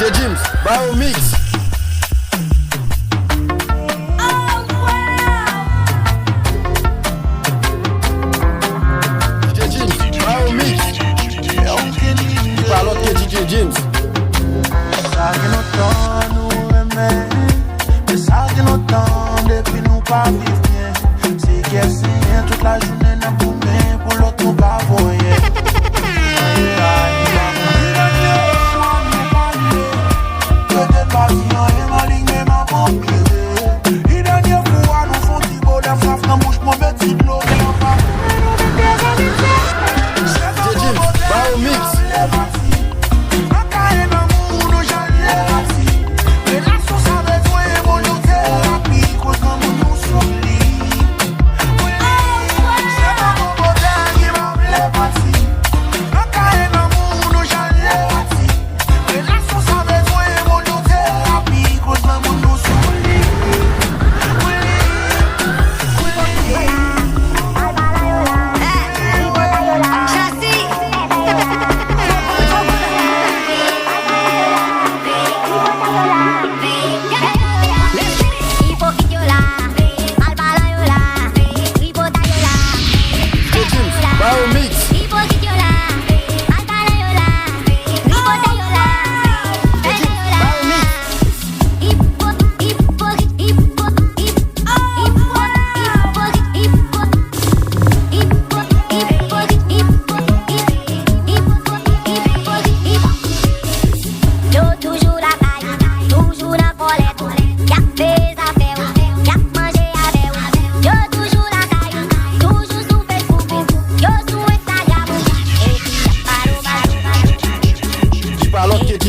DJ James, Bao Mix. DJ James, Bao Mix. Parle que DJ James. Ça que nous temps nous aimer, mais ça que nous temps depuis nous pas vivre bien. C'est qu'elle signe toute la journée n'a boumé pour l'autre nous pas voyer.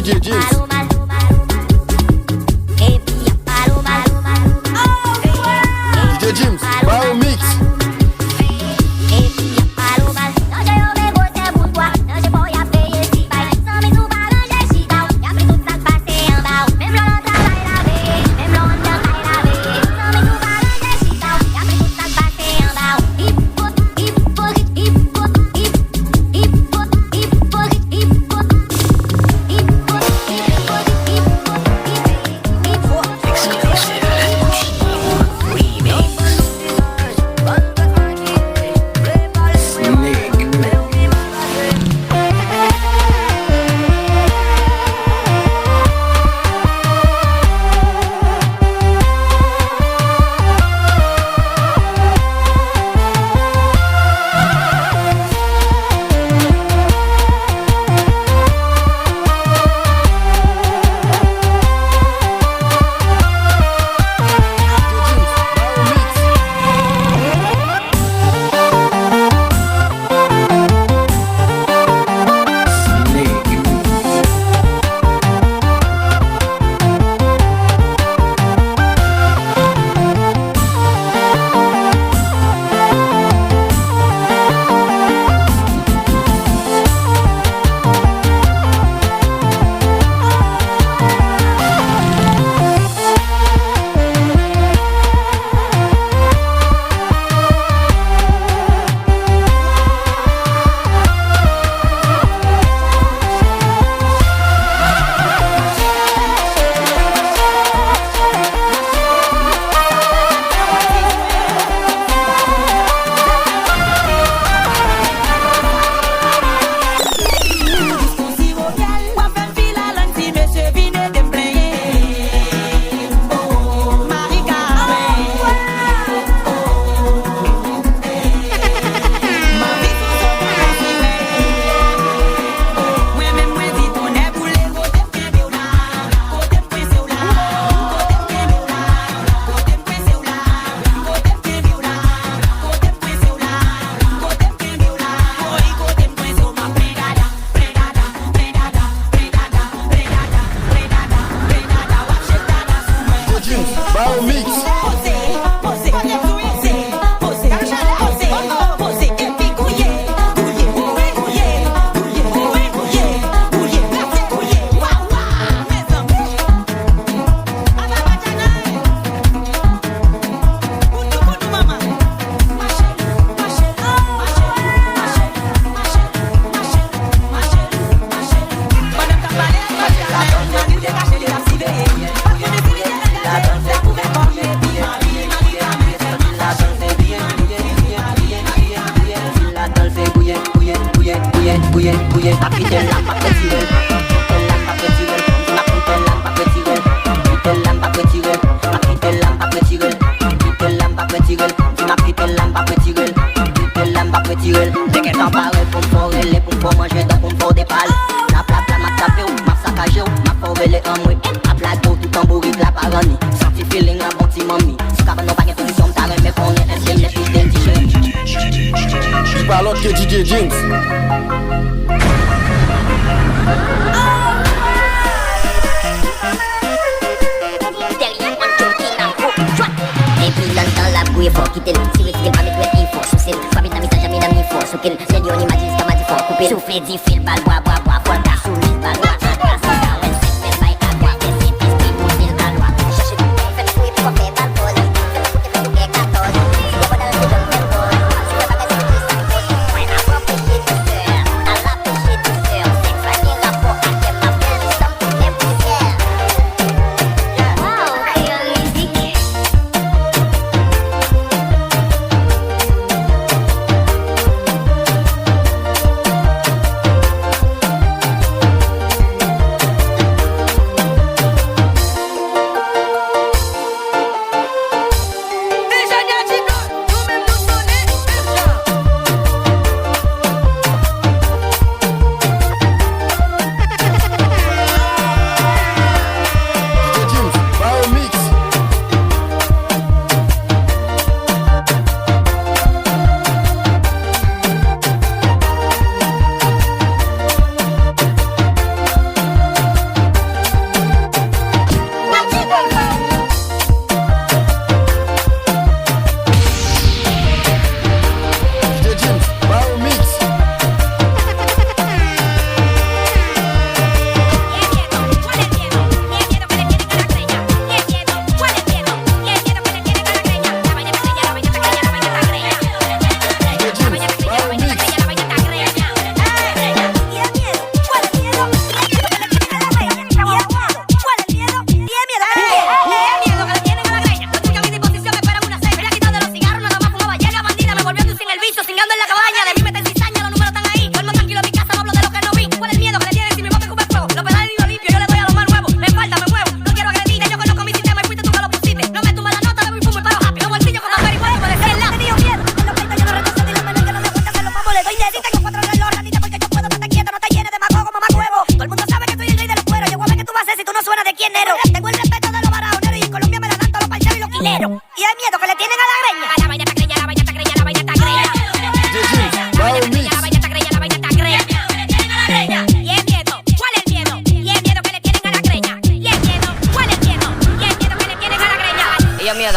DJ James. DJ James, Bao Mix. Parlot que DJ James. Faut quitter le si risque pas mettre il faut soucier pas bien mis jamais d'amis faut ce qu'il c'est on imagine ce qu'il faut couper souffler 10 fil balle bois faut le cas sous l'île balle bois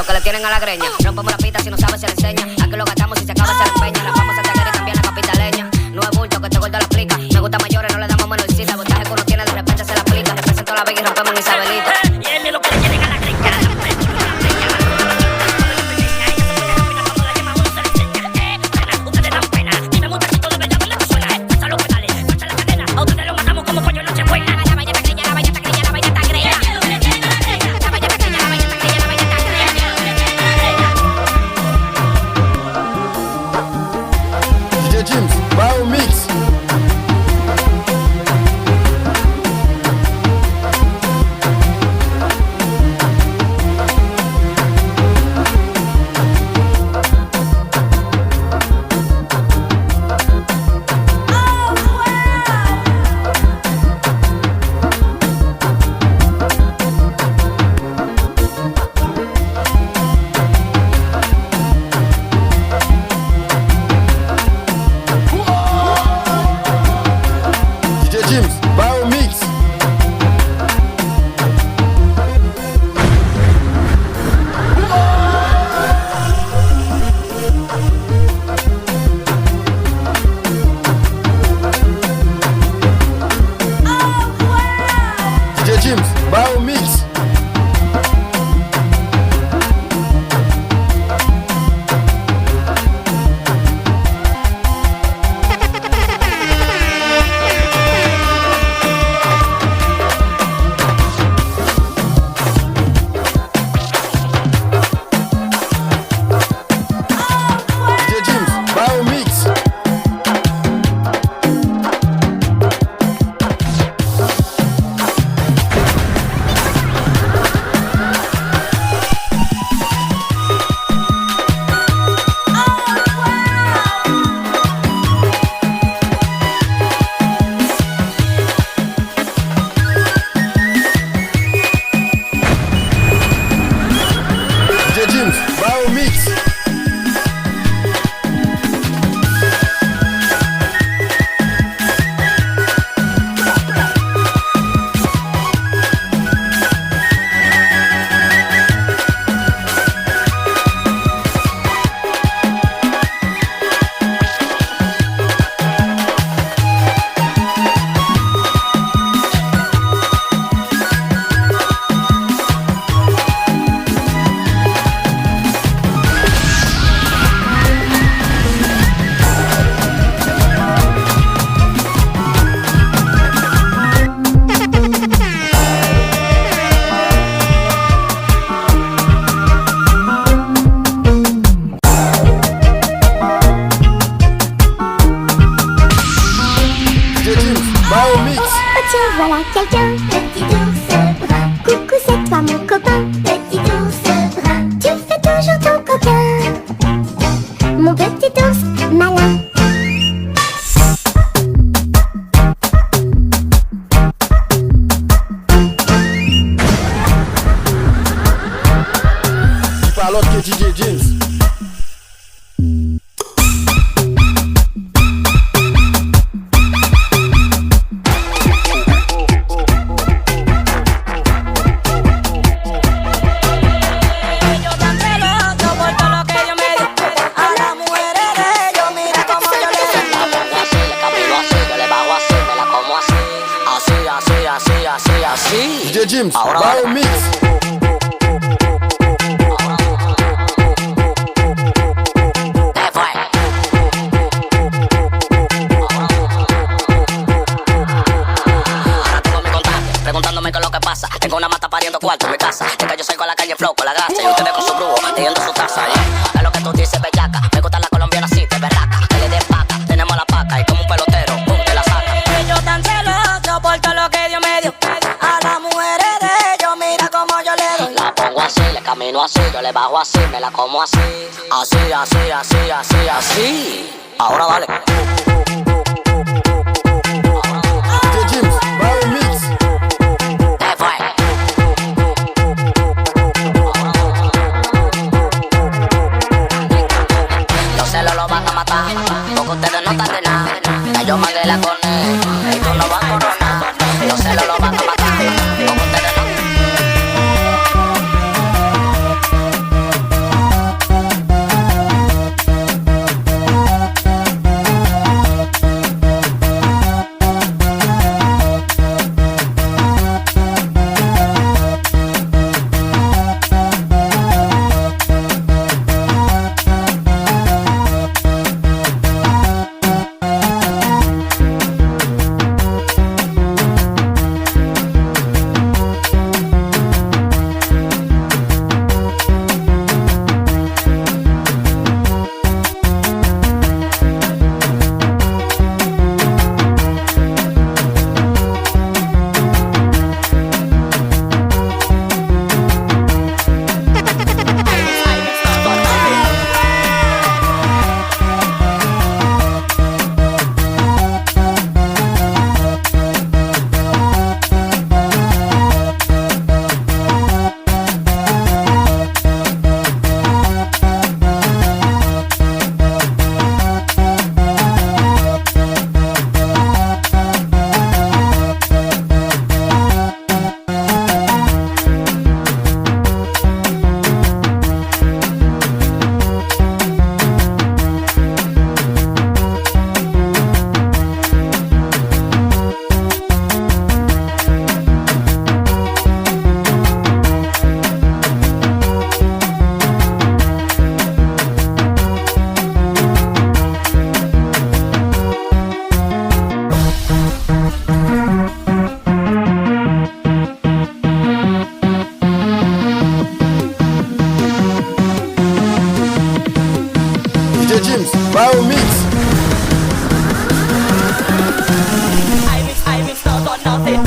Que le tienen a la greña. Rompemos la pista si no sabes se le enseña. Aquí lo gastamos y se acaba se le empeña. La vamos a sacar y también la capitaleña. No es bulto que este gordo la aplica. Me gusta mayores, no le damos menorcita. El botaje que uno tiene de repente se la aplica. Represento la vega y rompemos en Isabelita. Y el miedo que le tienen a la greña. Ustedes dan pena. Dime un tachito de verdad donde suena. Pasa los pedales, pasa la cadena. A ustedes los matamos como pollo en Nochebuena. La vaina está greña, la vaina está greña, la vaina está greña. La vaina está greña, la vaina está greña, la vaina está greña, la vaina está greña. DJ James, Bio Mix. Mix. Oh tiens, voilà quelqu'un, petit ours brun. Coucou, c'est toi mon copain, petit ours brun. Tu fais toujours ton coquin, mon petit ours malin. Pas l'autre que DJ James. Yo tan celoso por todo lo que Dios me dio. A las mujeres de ellos, mira cómo yo le doy. La pongo así, le camino así, yo le bajo así, me la como así. Así. DJ James, Ahora Bao vale. Mix. ¿Qué fue? Ahora tengo mi contacto, preguntándome qué es lo que pasa. Tengo una mata pariendo cuarto en mi casa. Es que yo salgo a la calle flow con la gasa y ustedes con su brujo, leyendo su taza. Es lo que tú dices, bellaca. Me gusta la colombiana así, de berraca. Que le den paca, tenemos la paca y como un pelotero, pum, te la saca. Yo tan celoso por todo lo que Dios me dio. A las mujeres de ellos, mira cómo yo le doy. La pongo así, le camino así, yo le bajo así, me la como así. Así. Ahora dale. DJ James, Bao Mix. ¿Qué fue? Los celos los van a matar, porque ustedes no están de nada. Ya yo magué la con él, y tú no vas a coronar. Los celos los van a matar, porque ustedes no. DJ James, Bao Mix. I mix no done nothing.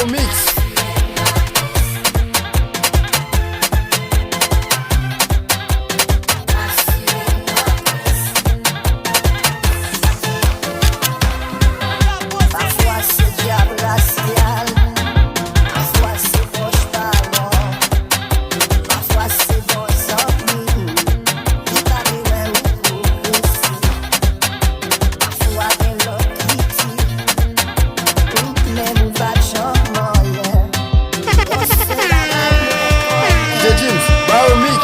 Mix. Parfois c'est diable racial, parfois c'est proche parlant, parfois c'est bon sans nous, qui t'arrive ou aussi. Parfois des l'autre critique, même ou pas de changement, DJ James, Bao Mix.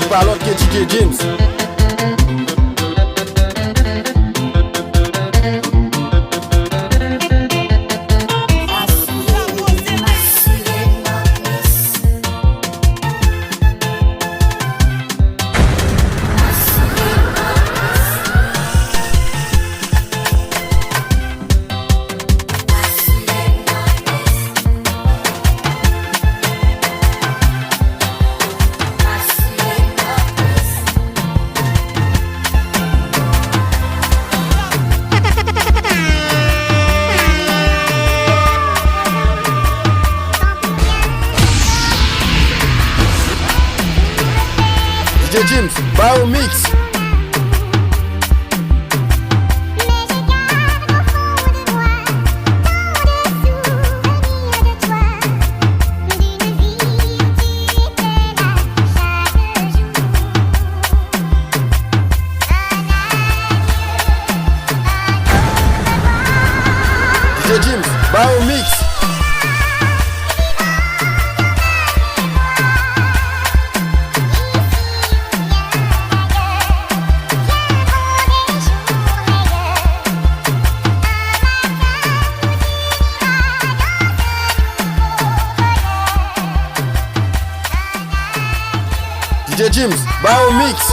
Il parle autre que DJ James. DJ James, Bao Mix. DJ James, Bao Mix. DJ James, Bao Mix.